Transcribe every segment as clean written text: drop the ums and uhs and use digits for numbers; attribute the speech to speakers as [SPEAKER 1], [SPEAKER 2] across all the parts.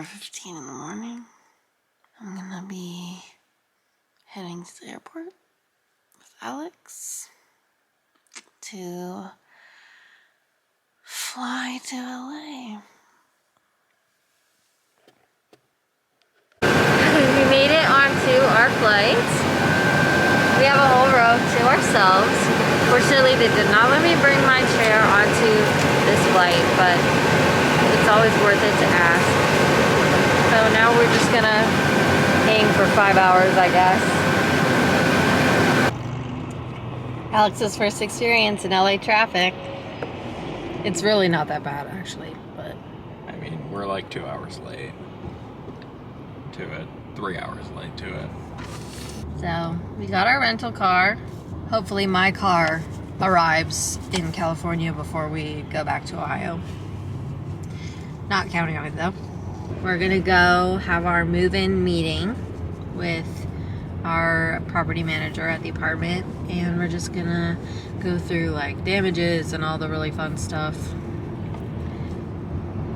[SPEAKER 1] 4:15 in the morning. I'm gonna be heading to the airport with Alex to fly to LA. We made it onto our flight. We have a whole row to ourselves. Fortunately, they did not let me bring my chair onto this flight, but it's always worth it to ask. So now we're just gonna hang for 5 hours, I guess. Alex's first experience in LA traffic. It's really not that bad, actually, but...
[SPEAKER 2] I mean, we're like 2 hours late to it. 3 hours late to it.
[SPEAKER 1] So, we got our rental car. Hopefully my car arrives in California before we go back to Ohio. Not counting on it, though. We're gonna go have our move-in meeting with our property manager at the apartment, and we're just gonna go through like damages and all the really fun stuff.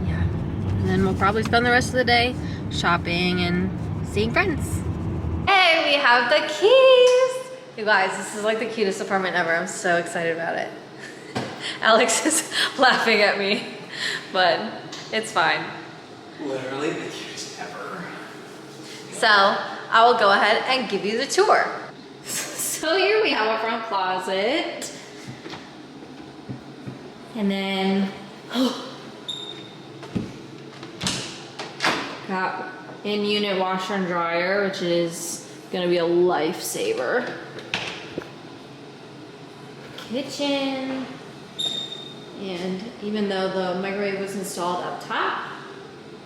[SPEAKER 1] Yeah, and then we'll probably spend the rest of the day shopping and seeing friends. Hey, we have the keys! You guys, this is like the cutest apartment ever. I'm so excited about it. Alex is laughing at me, but it's fine.
[SPEAKER 2] Literally the cutest ever.
[SPEAKER 1] So, I will go ahead and give you the tour. So here we have a front closet. And then, got in-unit washer and dryer, which is gonna be a lifesaver. Kitchen. And even though the microwave was installed up top,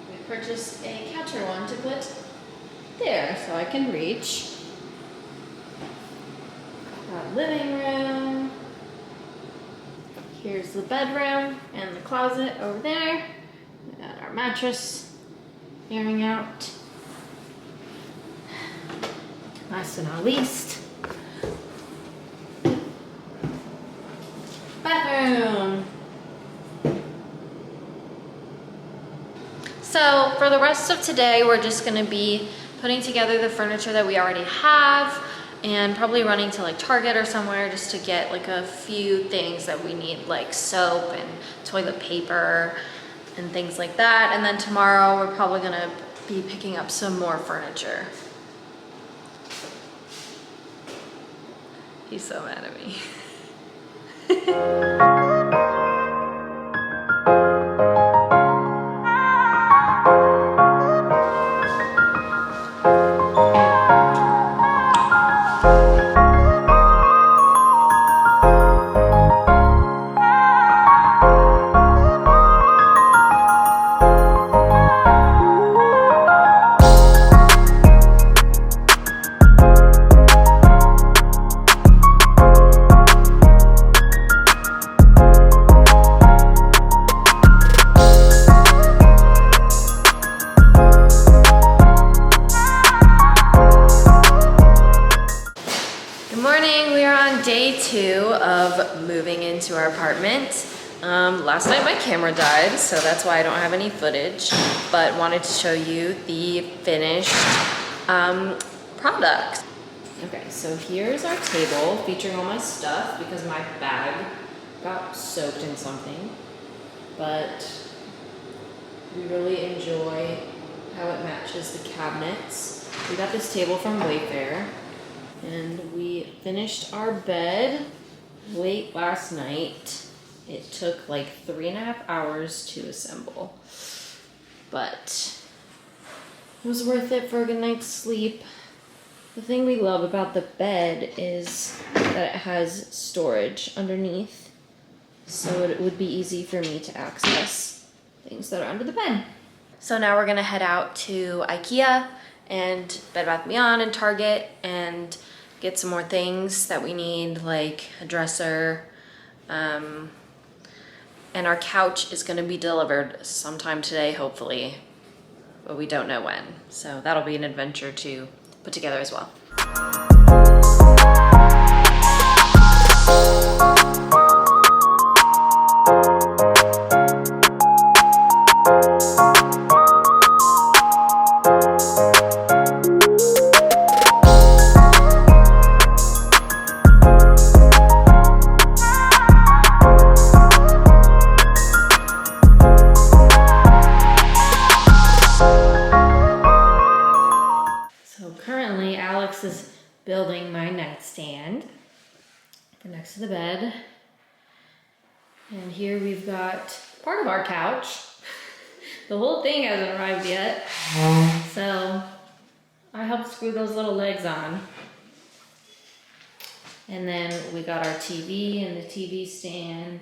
[SPEAKER 1] we purchased a counter one to put there so I can reach. Got living room. Here's the bedroom and the closet over there. We got our mattress airing out. Last but not least, bathroom. So for the rest of today, we're just gonna be putting together the furniture that we already have and probably running to like Target or somewhere just to get like a few things that we need, like soap and toilet paper and things like that. And then tomorrow we're probably gonna be picking up some more furniture. He's so mad at me. Day 2 of moving into our apartment. Last night my camera died, so that's why I don't have any footage, but wanted to show you the finished product. Okay, so here's our table featuring all my stuff because my bag got soaked in something, but we really enjoy how it matches the cabinets. We got this table from Wayfair. And we finished our bed late last night. It took like 3.5 hours to assemble, but it was worth it for a good night's sleep. The thing we love about the bed is that it has storage underneath, so it would be easy for me to access things that are under the bed. So now we're gonna head out to IKEA and Bed Bath & Beyond and Target and get some more things that we need, like a dresser, and our couch is gonna be delivered sometime today, hopefully, but we don't know when. So that'll be an adventure to put together as well. next to the bed. And here we've got part of our couch. The whole thing hasn't arrived yet. So I helped screw those little legs on. And then we got our TV and the TV stand.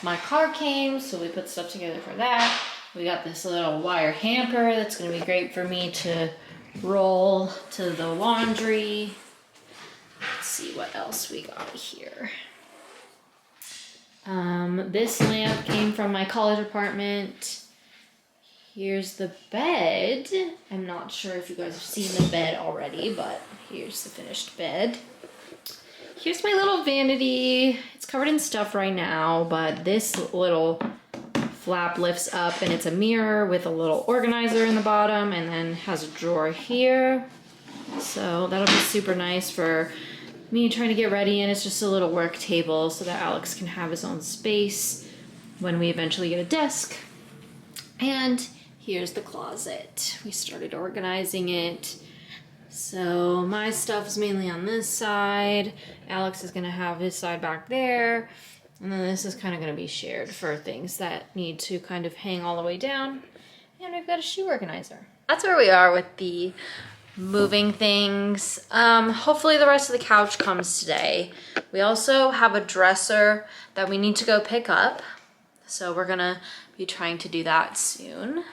[SPEAKER 1] My car came, so we put stuff together for that. We got this little wire hamper that's gonna be great for me to roll to the laundry. Let's see what else we got here. This lamp came from my college apartment. Here's the bed. I'm not sure if you guys have seen the bed already, but here's the finished bed. Here's my little vanity. It's covered in stuff right now, but this little flap lifts up and it's a mirror with a little organizer in the bottom and then has a drawer here. So that'll be super nice for me trying to get ready, and it's just a little work table so that Alex can have his own space when we eventually get a desk. And here's the closet. We started organizing it. So my stuff is mainly on this side. Alex is gonna have his side back there. And then this is kind of gonna be shared for things that need to kind of hang all the way down. And we've got a shoe organizer. That's where we are with the moving things. Hopefully the rest of the couch comes today. We also have a dresser that we need to go pick up. So we're gonna be trying to do that soon.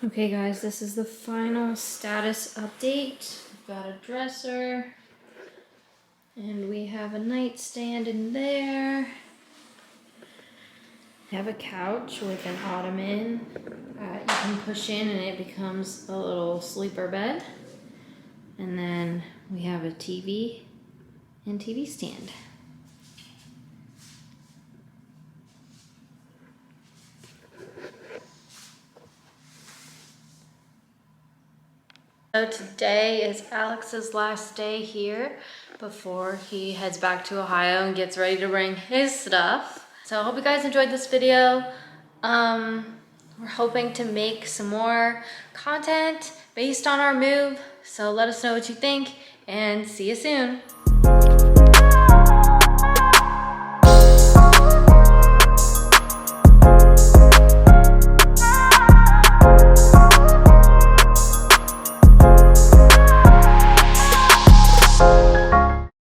[SPEAKER 1] Okay guys, this is the final status update. We've got a dresser and we have a nightstand in there. We have a couch with an ottoman you can push in and it becomes a little sleeper bed. And then we have a TV and TV stand. So today is Alex's last day here before he heads back to Ohio and gets ready to bring his stuff. So I hope you guys enjoyed this video. We're hoping to make some more content based on our move. So let us know what you think and see you soon.